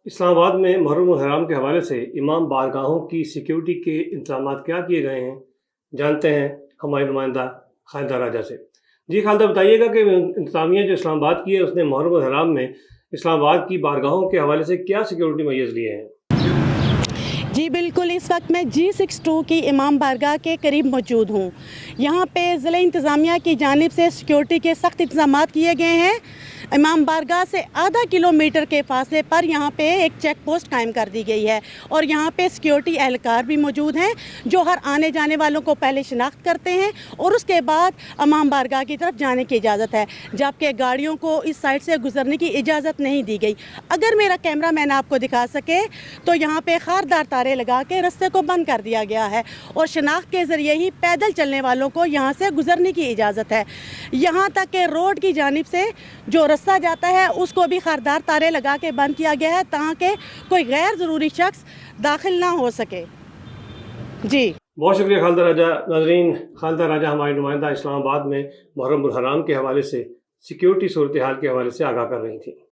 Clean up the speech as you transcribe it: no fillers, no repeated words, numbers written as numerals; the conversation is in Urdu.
اسلام آباد میں محرم الحرام کے حوالے سے امام بارگاہوں کی سیکیورٹی کے انتظامات کیا کیے گئے ہیں، جانتے ہیں ہماری نمائندہ خالدہ راجہ سے۔ جی خالدہ، بتائیے گا کہ انتظامیہ جو اسلام آباد کی ہے اس نے محرم الحرام میں اسلام آباد کی بارگاہوں کے حوالے سے کیا سیکیورٹی میجرز لیے ہیں؟ جی بالکل، اس وقت میں G62 کی امام بارگاہ کے قریب موجود ہوں۔ یہاں پہ ضلع انتظامیہ کی جانب سے سیکیورٹی کے سخت انتظامات کیے گئے ہیں۔ امام بارگاہ سے آدھا کلومیٹر کے فاصلے پر یہاں پہ ایک چیک پوسٹ قائم کر دی گئی ہے اور یہاں پہ سیکیورٹی اہلکار بھی موجود ہیں جو ہر آنے جانے والوں کو پہلے شناخت کرتے ہیں اور اس کے بعد امام بارگاہ کی طرف جانے کی اجازت ہے، جبکہ گاڑیوں کو اس سائڈ سے گزرنے کی اجازت نہیں دی گئی۔ اگر میرا کیمرہ مین آپ کو دکھا سکے تو یہاں پہ خاردار تارے لگا کے رستے کو بند کر دیا گیا ہے اور شناخت کے ذریعے ہی پیدل چلنے والوں کو یہاں سے گزرنے کی اجازت ہے۔ یہاں تک کہ روڈ کی جانب سے جو رستہ جاتا ہے اس کو بھی خاردار تارے لگا کے بند کیا گیا ہے تاکہ کوئی غیر ضروری شخص داخل نہ ہو سکے۔ جی بہت شکریہ خالدہ راجہ۔ ناظرین، خالدہ راجہ ہماری نمائندہ اسلام آباد میں محرم الحرام کے حوالے سے سیکیورٹی صورتحال کے حوالے سے آگاہ کر رہی تھیں۔